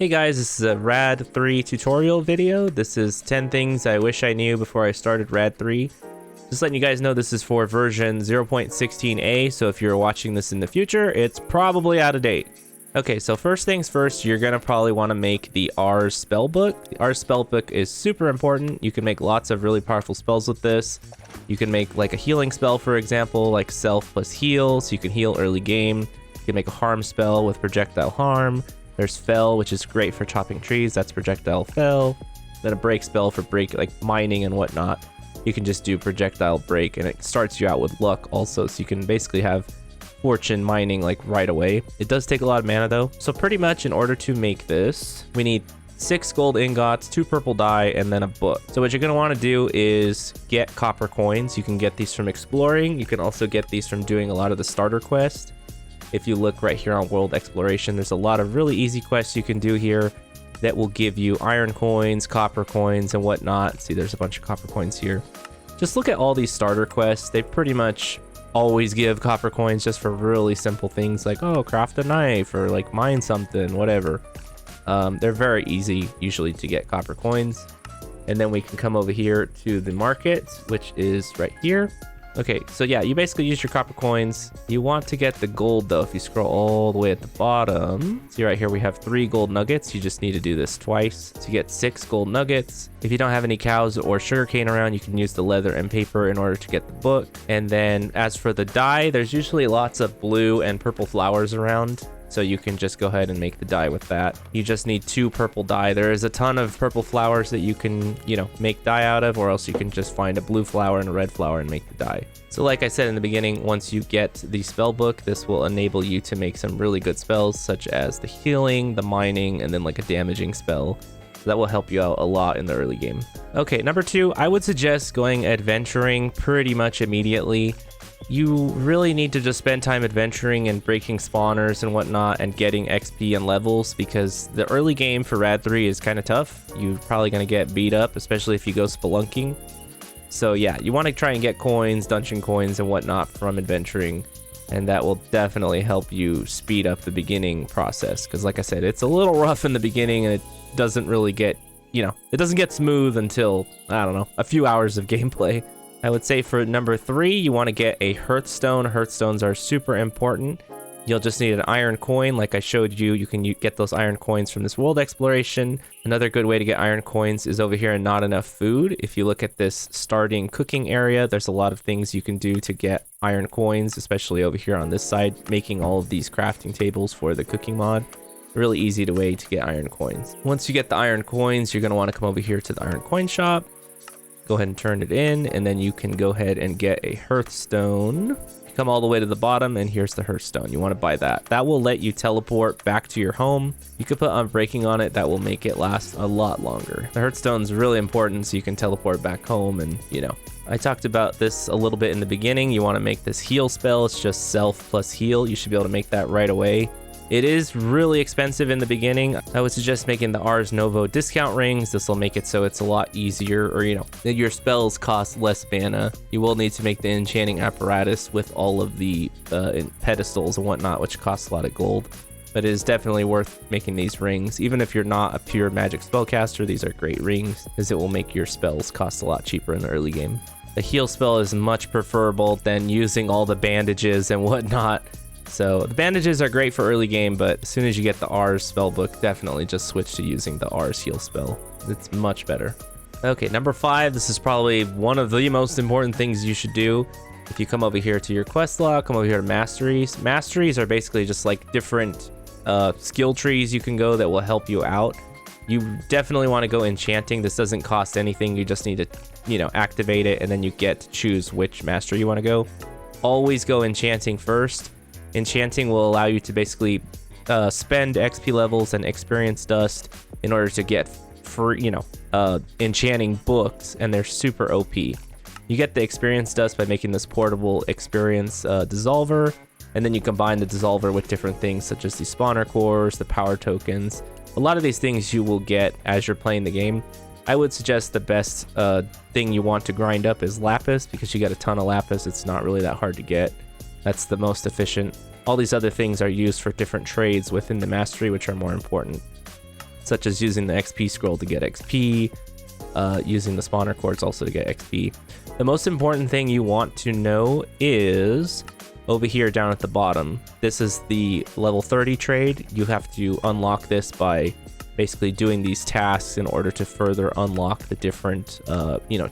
Hey guys, this is a RAD3 tutorial video. This is 10 things I wish I knew before I started RAD3. Just letting you guys know this is for version 0.16a, so if you're watching this in the future, it's probably out of date. Okay, so first things first, you're gonna probably want to make the Ars Spellbook. The Ars Spellbook is super important. You can make lots of really powerful spells with this. You can make like a healing spell, for example, like self plus heal, so you can heal early game. You can make a harm spell with projectile harm. There's Fell, which is great for chopping trees. That's projectile Fell. Then a break spell for break, like mining and whatnot. You can just do projectile break, and it starts you out with luck also. So you can basically have fortune mining like right away. It does take a lot of mana though. So pretty much in order to make this, we need 6 gold ingots, 2 purple dye, and then a book. So what you're gonna want to do is get copper coins. You can get these from exploring. You can also get these from doing a lot of the starter quests. If you look right here on World Exploration, there's a lot of really easy quests you can do here that will give you iron coins, copper coins, and whatnot. See, there's a bunch of copper coins here. Just look at all these starter quests. They pretty much always give copper coins just for really simple things like, oh, craft a knife or like mine something, whatever. They're very easy usually to get copper coins. And then we can come over here to the market, which is right here. Okay, so yeah, you basically use your copper coins. You want to get the gold though. If you scroll all the way at the bottom, see right here we have 3 gold nuggets. You just need to do this twice to get 6 gold nuggets. If you don't have any cows or sugarcane around, you can use the leather and paper in order to get the book. And then as for the dye, there's usually lots of blue and purple flowers around, so you can just go ahead and make the dye with that. You just need 2 purple dye. There is a ton of purple flowers that you can, make dye out of, or else you can just find a blue flower and a red flower and make the dye. So like I said in the beginning, once you get the spell book, this will enable you to make some really good spells, such as the healing, the mining, and then like a damaging spell. So that will help you out a lot in the early game. Okay, number 2, I would suggest going adventuring pretty much immediately. You really need to just spend time adventuring and breaking spawners and whatnot and getting XP and levels, because the early game for RAD3 is kind of tough. You're probably going to get beat up, especially if you go spelunking. So yeah, you want to try and get coins, dungeon coins and whatnot from adventuring, and that will definitely help you speed up the beginning process, because like I said, it's a little rough in the beginning and it doesn't really get, it doesn't get smooth until, I don't know, a few hours of gameplay. I would say for number 3, you want to get a Hearthstone. Hearthstones are super important. You'll just need an iron coin. Like I showed you, you can get those iron coins from this world exploration. Another good way to get iron coins is over here in Not Enough Food. If you look at this starting cooking area, there's a lot of things you can do to get iron coins, especially over here on this side, making all of these crafting tables for the cooking mod. Really easy way to get iron coins. Once you get the iron coins, you're going to want to come over here to the iron coin shop. Go ahead and turn it in, and then you can go ahead and get a Hearthstone. Come all the way to the bottom, and here's the Hearthstone. You want to buy that. That will let you teleport back to your home. You could put Unbreaking on it. That will make it last a lot longer. The Hearthstone's really important, so you can teleport back home, and I talked about this a little bit in the beginning. You want to make this heal spell. It's just self plus heal. You should be able to make that right away. It is really expensive in the beginning. I would suggest making the Ars Nouveau discount rings. This will make it so it's a lot easier, or your spells cost less mana. You will need to make the enchanting apparatus with all of the pedestals and whatnot, which costs a lot of gold. But it is definitely worth making these rings. Even if you're not a pure magic spellcaster, these are great rings, as it will make your spells cost a lot cheaper in the early game. The heal spell is much preferable than using all the bandages and whatnot. So the bandages are great for early game, but as soon as you get the Ars Spellbook, definitely just switch to using the Ars Heal spell. It's much better. Okay, number 5, this is probably one of the most important things you should do. If you come over here to your quest log, come over here to Masteries. Masteries are basically just like different skill trees you can go that will help you out. You definitely want to go enchanting. This doesn't cost anything. You just need to, activate it, and then you get to choose which mastery you want to go. Always go enchanting first. Enchanting will allow you to basically spend XP levels and experience dust in order to get free, enchanting books, and they're super OP. You get the experience dust by making this portable experience dissolver, and then you combine the dissolver with different things such as the spawner cores, the power tokens. A lot of these things you will get as you're playing the game. I would suggest the best thing you want to grind up is lapis, because you get a ton of lapis. It's not really that hard to get. That's the most efficient. All these other things are used for different trades within the mastery, which are more important. such as using the XP scroll to get XP, using the spawner quartz also to get XP. The most important thing you want to know is over here down at the bottom. This is the level 30 trade. You have to unlock this by basically doing these tasks in order to further unlock the different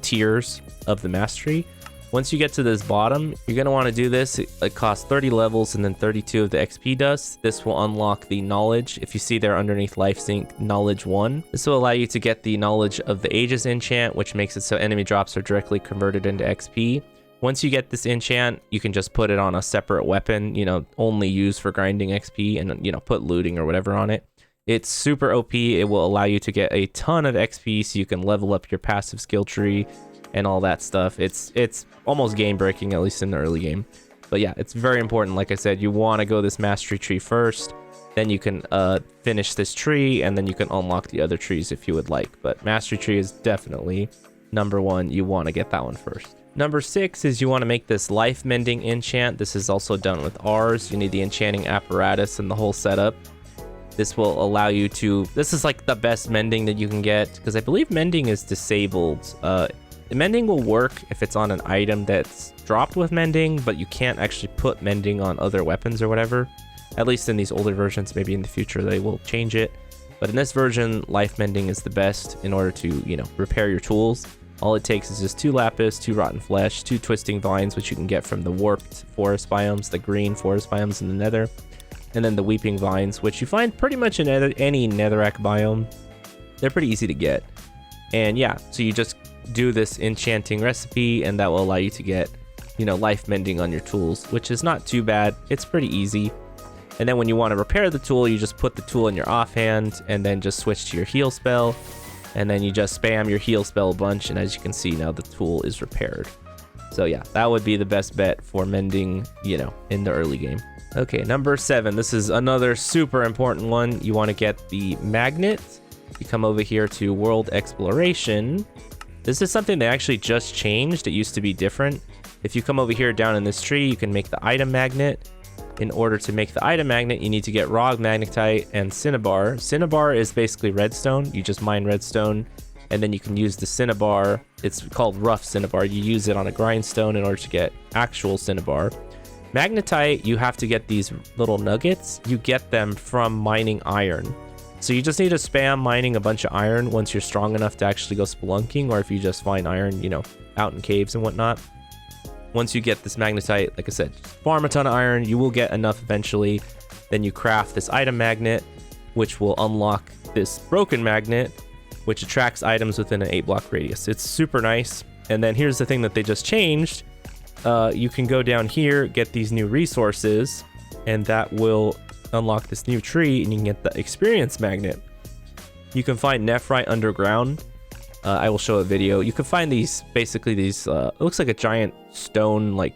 tiers of the mastery. Once you get to this bottom, you're going to want to do this. It costs 30 levels and then 32 of the XP dust. This will unlock the knowledge. If you see there underneath life sync, knowledge 1. This will allow you to get the knowledge of the ages enchant, which makes it so enemy drops are directly converted into XP. Once you get this enchant, you can just put it on a separate weapon, only used for grinding XP, and put looting or whatever on it. It's super OP. It will allow you to get a ton of XP so you can level up your passive skill tree and all that stuff. It's almost game breaking, at least in the early game. But yeah, it's very important. Like I said, you want to go this mastery tree first, then you can finish this tree, and then you can unlock the other trees if you would like. But mastery tree is definitely number 1. You want to get that one first. Number 6 is you want to make this life mending enchant. This is also done with Ars. You need the enchanting apparatus and the whole setup. This will allow you to, this is like the best mending that you can get, because I believe mending is disabled. Mending will work if it's on an item that's dropped with mending, but you can't actually put mending on other weapons or whatever. At least in these older versions, maybe in the future they will change it. But in this version, life mending is the best in order to, repair your tools. All it takes is just 2 lapis, 2 rotten flesh, 2 twisting vines, which you can get from the warped forest biomes, the green forest biomes in the nether, and then the weeping vines, which you find pretty much in any netherrack biome. They're pretty easy to get. And yeah, so you just do this enchanting recipe, and that will allow you to get, life mending on your tools, which is not too bad. It's pretty easy. And then when you want to repair the tool, you just put the tool in your offhand and then just switch to your heal spell. And then you just spam your heal spell a bunch, and as you can see now, the tool is repaired. So yeah, that would be the best bet for mending, in the early game. Okay, number 7. This is another super important one. You want to get the magnet. You come over here to World Exploration. This is something they actually just changed. It used to be different. If you come over here down in this tree, you can make the item magnet. In order to make the item magnet, you need to get raw magnetite and cinnabar. Cinnabar is basically redstone. You just mine redstone, and then you can use the cinnabar. It's called rough cinnabar. You use it on a grindstone in order to get actual cinnabar. Magnetite, you have to get these little nuggets. You get them from mining iron. So you just need to spam mining a bunch of iron once you're strong enough to actually go spelunking, or if you just find iron, out in caves and whatnot. Once you get this magnetite, like I said, farm a ton of iron. You will get enough eventually. Then you craft this item magnet, which will unlock this broken magnet, which attracts items within an 8-block radius. It's super nice. And then here's the thing that they just changed. You can go down here, get these new resources, and that will unlock this new tree, and you can get the experience magnet. You can find nephrite underground. I will show a video. You can find these, basically these, it looks like a giant stone,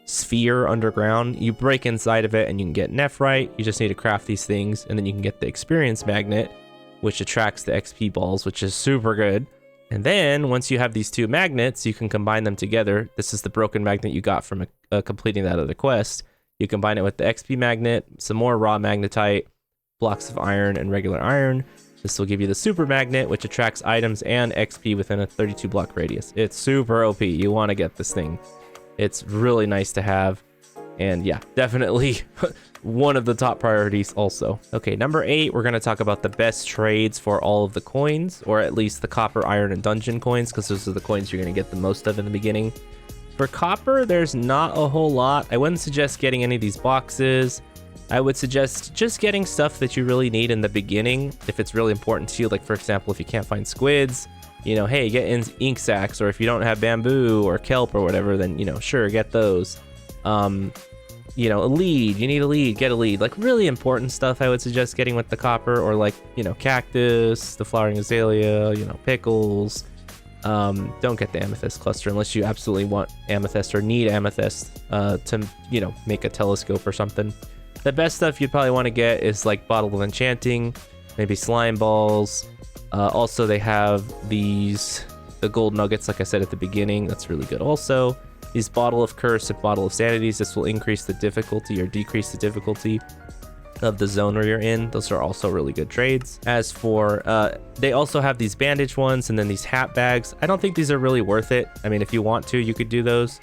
sphere underground. You break inside of it and you can get nephrite. You just need to craft these things, and then you can get the experience magnet, which attracts the XP balls, which is super good. And then once you have these 2 magnets, you can combine them together. This is the broken magnet you got from completing that other quest. You combine it with the XP magnet, some more raw magnetite, blocks of iron, and regular iron. This will give you the super magnet, which attracts items and XP within a 32-block radius. It's super OP. You want to get this thing. It's really nice to have. And yeah, definitely one of the top priorities also. Okay, number 8, we're going to talk about the best trades for all of the coins, or at least the copper, iron, and dungeon coins, because those are the coins you're going to get the most of in the beginning. For copper, there's not a whole lot. I wouldn't suggest getting any of these boxes. I would suggest just getting stuff that you really need in the beginning if it's really important to you. Like, for example, if you can't find squids, hey, get ink sacks, or if you don't have bamboo or kelp or whatever, then, sure, get those. A lead, you need a lead, get a lead. Like, really important stuff I would suggest getting with the copper, or cactus, the flowering azalea, pickles. Don't get the amethyst cluster unless you absolutely want amethyst or need amethyst to, make a telescope or something. The best stuff you'd probably want to get is bottle of enchanting, maybe slime balls. Also, they have the gold nuggets, like I said at the beginning. That's really good also. These bottle of curse and bottle of sanities. This will increase the difficulty or decrease the difficulty. of the zone where you're in. Those are also really good trades. As for they also have these bandage ones and then these hat bags. I don't think these are really worth it. I mean, if you want to, you could do those.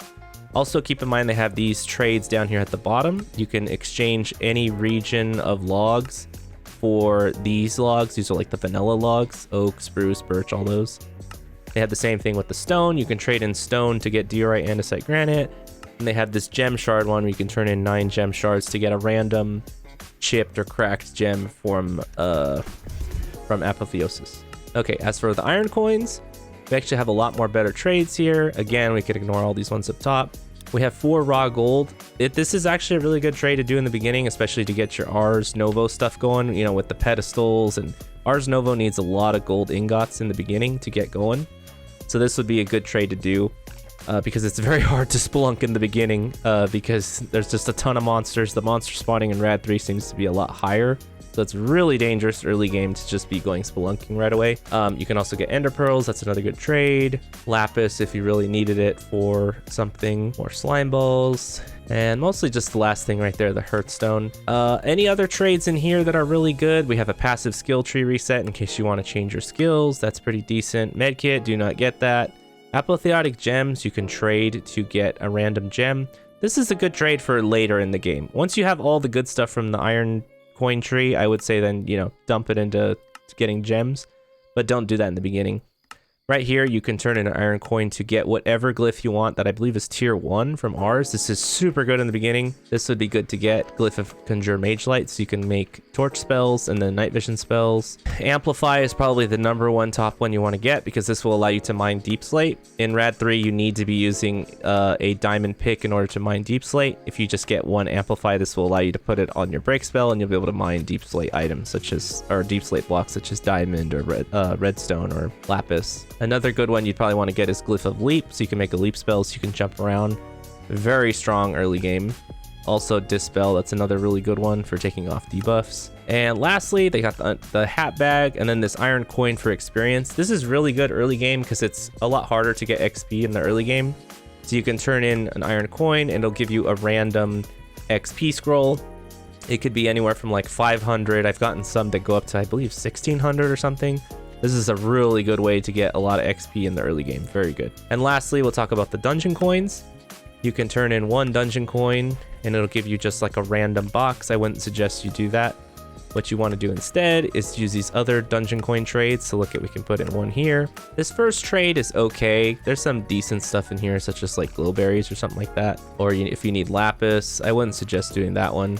Also keep in mind they have these trades down here at the bottom. You can exchange any region of logs for these logs. These are like the vanilla logs: oak, spruce, birch, all those. They have the same thing with the stone. You can trade in stone to get diorite, andesite, granite. And they have this gem shard one where you can turn in 9 gem shards to get a random chipped or cracked gem from apotheosis. Okay, as for the iron coins, we actually have a lot more better trades here. Again, we could ignore all these ones up top. We have 4 raw gold. This is actually a really good trade to do in the beginning, especially to get your Ars Nouveau stuff going, you know, with the pedestals. And Ars Nouveau needs a lot of gold ingots in the beginning to get going. So this would be a good trade to do. Because it's very hard to spelunk in the beginning because there's just a ton of monsters. The monster spawning in RAD3 seems to be a lot higher. So it's really dangerous early game to just be going spelunking right away. You can also get ender pearls. That's another good trade. Lapis if you really needed it for something. More slime balls. And mostly just the last thing right there, the Hearthstone. Any other trades in here that are really good? We have a passive skill tree reset in case you want to change your skills. That's pretty decent. Medkit, do not get that. Apotheotic gems, you can trade to get a random gem. This is a good trade for later in the game. Once you have all the good stuff from the iron coin tree, I would say then, you know, dump it into getting gems, but don't do that in the beginning. Right here, you can turn in an iron coin to get whatever glyph you want that I believe is tier 1 from Ars. This is super good in the beginning. This would be good to get. Glyph of Conjure Mage Light, so you can make torch spells and then night vision spells. Amplify is probably the #1 top one you want to get because this will allow you to mine deepslate. In RAD3, you need to be using a diamond pick in order to mine deepslate. If you just get 1 Amplify, this will allow you to put it on your break spell and you'll be able to mine deepslate items such as, or deepslate blocks such as diamond or redstone or lapis. Another good one you'd probably want to get is Glyph of Leap, so you can make a leap spell so you can jump around. Very strong early game. Also Dispel, that's another really good one for taking off debuffs. And lastly, they got the hat bag and then this iron coin for experience. This is really good early game because it's a lot harder to get XP in the early game. So you can turn in an iron coin and it'll give you a random XP scroll. It could be anywhere from like 500. I've gotten some that go up to, I believe, 1600 or something. This is a really good way to get a lot of XP in the early game. Very good. And lastly, we'll talk about the dungeon coins. You can turn in 1 dungeon coin and it'll give you just like a random box. I wouldn't suggest you do that. What you want to do instead is use these other dungeon coin trades. So look at, we can put in 1 here. This first trade is okay. There's some decent stuff in here, such as like glowberries or something like that. Or if you need lapis, I wouldn't suggest doing that one.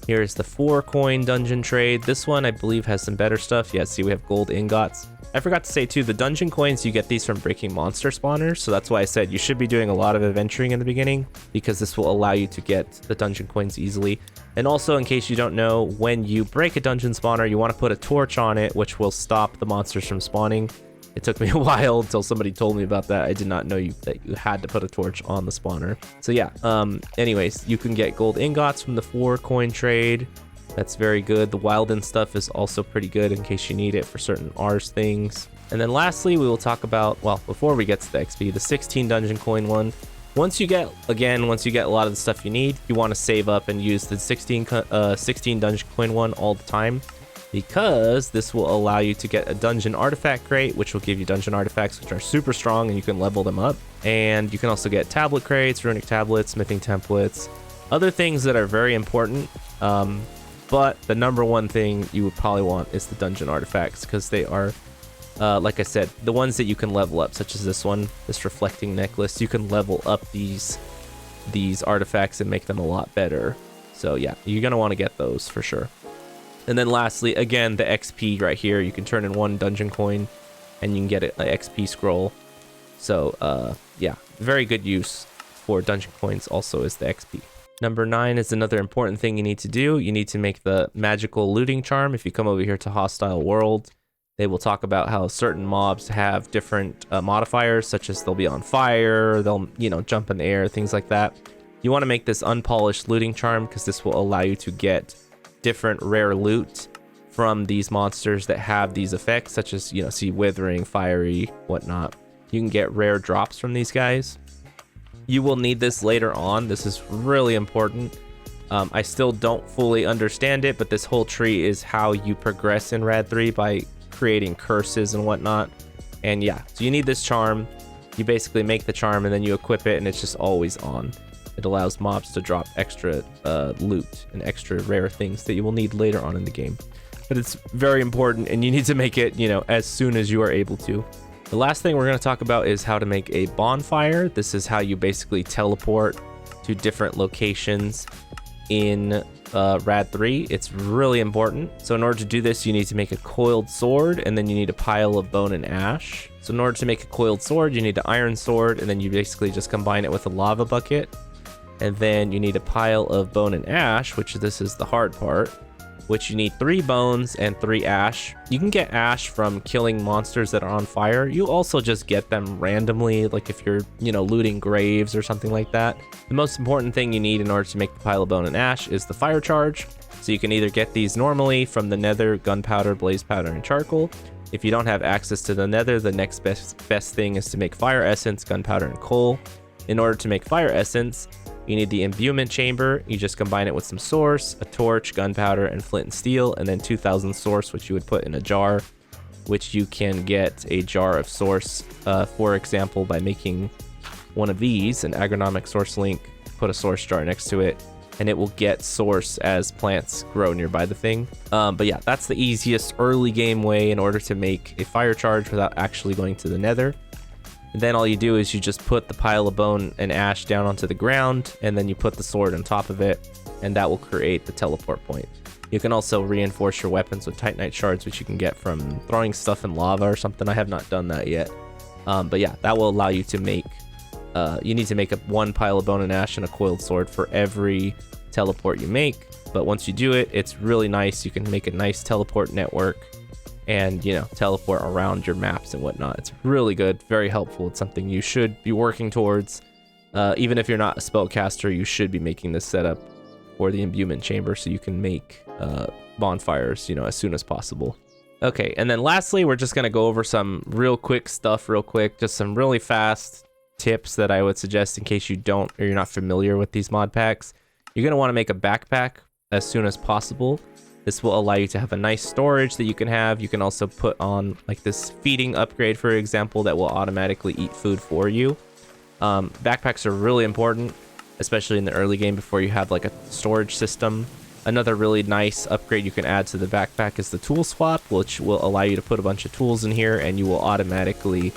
Here's the 4 coin dungeon trade. This one I believe has some better stuff. Yeah, see we have gold ingots. I forgot to say too, the dungeon coins, you get these from breaking monster spawners. So that's why I said you should be doing a lot of adventuring in the beginning because this will allow you to get the dungeon coins easily. And also, in case you don't know, when you break a dungeon spawner, you want to put a torch on it, which will stop the monsters from spawning. It took me a while until somebody told me about that. I did not know that you had to put a torch on the spawner. So yeah, anyways, you can get gold ingots from the 4 coin trade. That's very good. The Wilden stuff is also pretty good in case you need it for certain Ars things. And then lastly, we will talk about, well, before we get to the XP, the 16 dungeon coin one. Once you get a lot of the stuff you need, you want to save up and use the 16 dungeon coin one all the time, because this will allow you to get a dungeon artifact crate, which will give you dungeon artifacts which are super strong and you can level them up. And you can also get tablet crates, runic tablets, smithing templates, other things that are very important. But the #1 thing you would probably want is the dungeon artifacts, because they are, like I said, the ones that you can level up, such as this one, this reflecting necklace. You can level up these artifacts and make them a lot better. So yeah, you're gonna want to get those for sure. And then lastly, again, the XP right here, you can turn in 1 dungeon coin and you can get an XP scroll. So yeah, very good use for dungeon coins also is the XP. #9 is another important thing you need to do. You need to make the magical looting charm. If you come over here to Hostile World, they will talk about how certain mobs have different modifiers, such as they'll be on fire, they'll, jump in the air, things like that. You want to make this unpolished looting charm because this will allow you to get different rare loot from these monsters that have these effects, such as, see withering, fiery, whatnot. You can get rare drops from these guys. You will need this later on. This is really important. I still don't fully understand it, but this whole tree is how you progress in RAD3 by creating curses and whatnot. And yeah, so you need this charm. You basically make the charm and then you equip it, and it's just always on. It allows mobs to drop extra loot and extra rare things that you will need later on in the game. But it's very important, and you need to make it, you know, as soon as you are able to. The last thing we're going to talk about is how to make a bonfire. This is how you basically teleport to different locations in RAD3. It's really important. So in order to do this, you need to make a coiled sword, and then you need a pile of bone and ash. So in order to make a coiled sword, you need an iron sword, and then you basically just combine it with a lava bucket. And then you need a pile of bone and ash, which this is the hard part, which you need 3 bones and 3 ash. You can get ash from killing monsters that are on fire. You also just get them randomly, like if you're, you know, looting graves or something like that. The most important thing you need in order to make the pile of bone and ash is the fire charge. So you can either get these normally from the nether, gunpowder, blaze powder, and charcoal. If you don't have access to the nether, the next best thing is to make fire essence, gunpowder, and coal. In order to make fire essence, you need the imbuement chamber. You just combine it with some source, a torch, gunpowder, and flint and steel, and then 2000 source, which you would put in a jar, which you can get a jar of source, for example, by making one of these, an agronomic source link, put a source jar next to it, and it will get source as plants grow nearby the thing. But yeah, that's the easiest early game way in order to make a fire charge without actually going to the nether. And then all you do is you just put the pile of bone and ash down onto the ground, and then you put the sword on top of it, and that will create the teleport point. You can also reinforce your weapons with titanite shards, which you can get from throwing stuff in lava or something. I have not done that yet. But yeah, that will allow you to make, you need to make 1 pile of bone and ash and a coiled sword for every teleport you make. But once you do it, it's really nice. You can make a nice teleport network and, you know, teleport around your maps and whatnot. It's really good, very helpful. It's something you should be working towards. Even if you're not a spellcaster, you should be making this setup for the imbuement chamber so you can make bonfires, you know, as soon as possible. Okay, and then lastly, we're just gonna go over some real quick stuff just some really fast tips that I would suggest in case you don't, or you're not familiar with these mod packs. You're gonna wanna make a backpack as soon as possible. This will allow you to have a nice storage that you can have. You can also put on like this feeding upgrade, for example, that will automatically eat food for you. Backpacks are really important, especially in the early game before you have like a storage system. Another really nice upgrade you can add to the backpack is the tool swap, which will allow you to put a bunch of tools in here, and you will automatically,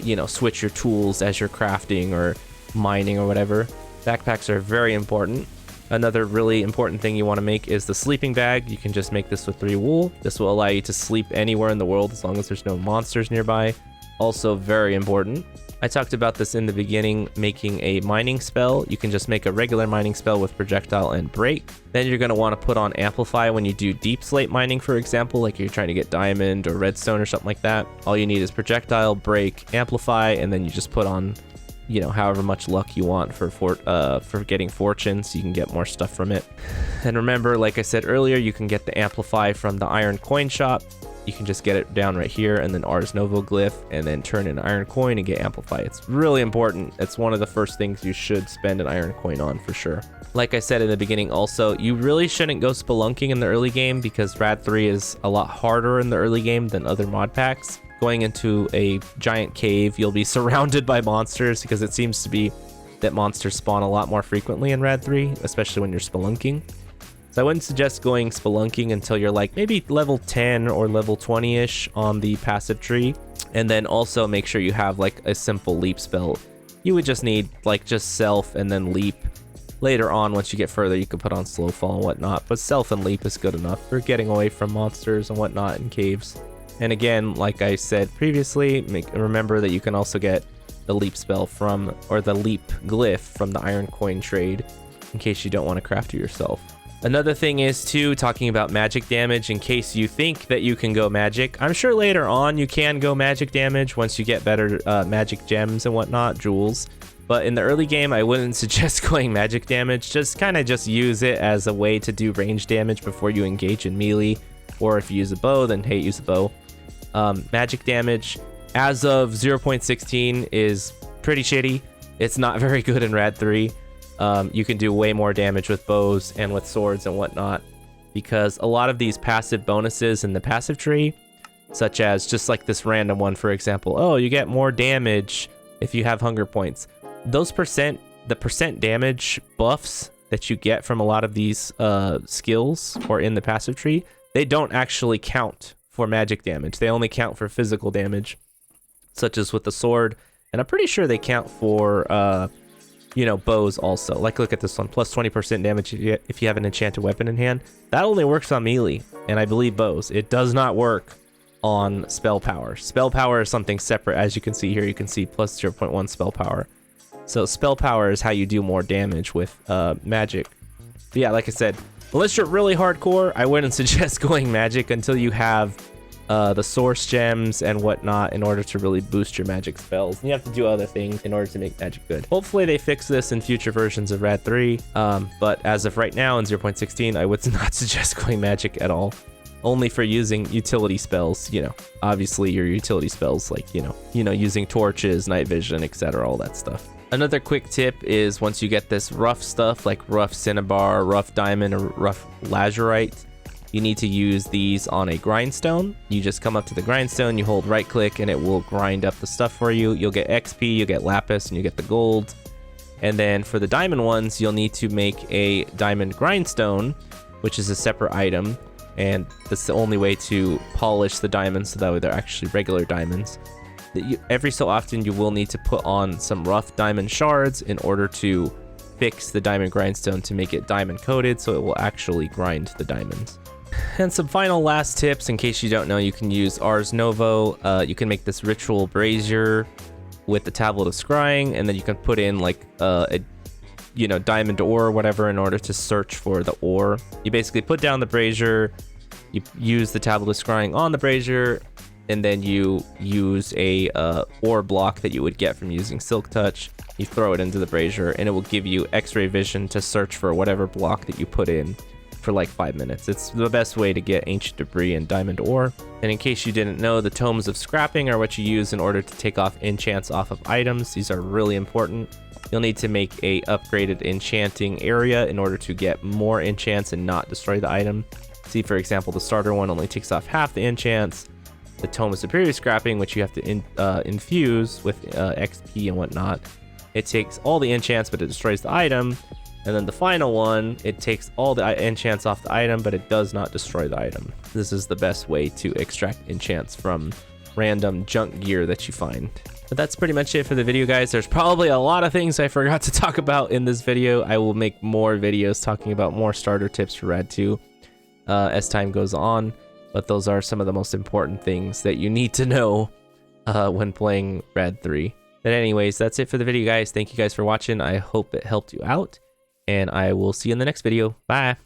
you know, switch your tools as you're crafting or mining or whatever. Backpacks are very important. Another really important thing you want to make is the sleeping bag. You can just make this with 3 wool. This will allow you to sleep anywhere in the world as long as there's no monsters nearby. Also very important. I talked about this in the beginning, making a mining spell. You can just make a regular mining spell with projectile and break. Then you're going to want to put on amplify when you do deep slate mining, for example, like you're trying to get diamond or redstone or something like that. All you need is projectile, break, amplify, and then you just put on, you know, however much luck you want for getting fortune, so you can get more stuff from it. And remember, like I said earlier, you can get the amplify from the iron coin shop. You can just get it down right here, and then Ars Nouveau glyph, and then turn in iron coin and get amplify. It's really important. It's one of the first things you should spend an iron coin on for sure. Like I said in the beginning also, you really shouldn't go spelunking in the early game because RAD3 is a lot harder in the early game than other mod packs. Going into a giant cave, you'll be surrounded by monsters because it seems to be that monsters spawn a lot more frequently in RAD3, especially when you're spelunking. So I wouldn't suggest going spelunking until you're like maybe level 10 or level 20-ish on the passive tree. And then also make sure you have like a simple leap spell. You would just need like just self and then leap. Later on, once you get further, you can put on slow fall and whatnot, but self and leap is good enough for getting away from monsters and whatnot in caves. And again, like I said previously, remember that you can also get the leap spell from, or the leap glyph from the iron coin trade in case you don't want to craft it yourself. Another thing is too, talking about magic damage in case you think that you can go magic. I'm sure later on you can go magic damage once you get better magic gems and whatnot, jewels. But in the early game, I wouldn't suggest going magic damage. Just kind of just use it as a way to do range damage before you engage in melee. Or if you use a bow, then hey, use a bow. Magic damage as of 0.16 is pretty shitty. It's not very good in RAD3. you can do way more damage with bows and with swords and whatnot, because a lot of these passive bonuses in the passive tree, such as just like this random one, for example, oh, you get more damage if you have hunger points. Those the percent damage buffs that you get from a lot of these skills or in the passive tree, they don't actually count for magic damage. They only count for physical damage, such as with the sword. And I'm pretty sure they count for, you know, bows also. Like, look at this one, plus 20% damage if you have an enchanted weapon in hand. That only works on melee, and I believe bows. It does not work on spell power. Spell power is something separate. As you can see here, you can see plus 0.1 spell power. So spell power is how you do more damage with magic. But yeah, like I said, unless you're really hardcore, I wouldn't suggest going magic until you have the source gems and whatnot in order to really boost your magic spells. And you have to do other things in order to make magic good. Hopefully they fix this in future versions of RAD3, but as of right now in 0.16, I would not suggest going magic at all. Only for using utility spells, you know, obviously your utility spells like, you know, using torches, night vision, etc., all that stuff. Another quick tip is once you get this rough stuff like rough cinnabar, rough diamond, or rough lazurite, you need to use these on a grindstone. You just come up to the grindstone, you hold right click, and it will grind up the stuff for you. You'll get XP, you'll get lapis, and you get the gold. And then for the diamond ones, you'll need to make a diamond grindstone, which is a separate item. And that's the only way to polish the diamonds, so that way they're actually regular diamonds. Every so often you will need to put on some rough diamond shards in order to fix the diamond grindstone to make it diamond coated, so it will actually grind the diamonds. And some final last tips, in case you don't know, you can use Ars Nouveau. You can make this ritual brazier with the tablet of scrying, and then you can put in like a diamond ore or whatever in order to search for the ore. You basically put down the brazier, you use the tablet of scrying on the brazier, and then you use a ore block that you would get from using Silk Touch. You throw it into the brazier, and it will give you X-ray vision to search for whatever block that you put in for like 5 minutes. It's the best way to get ancient debris and diamond ore. And in case you didn't know, the Tomes of Scrapping are what you use in order to take off enchants off of items. These are really important. You'll need to make a upgraded enchanting area in order to get more enchants and not destroy the item. See, for example, the starter one only takes off half the enchants. The Tome of Superior Scrapping, which you have to infuse with XP and whatnot, it takes all the enchants, but it destroys the item. And then the final one, it takes all the enchants off the item, but it does not destroy the item. This is the best way to extract enchants from random junk gear that you find. But that's pretty much it for the video, guys. There's probably a lot of things I forgot to talk about in this video. I will make more videos talking about more starter tips for RAD2 as time goes on. But those are some of the most important things that you need to know when playing RAD3. But anyways, that's it for the video, guys. Thank you guys for watching. I hope it helped you out, and I will see you in the next video. Bye.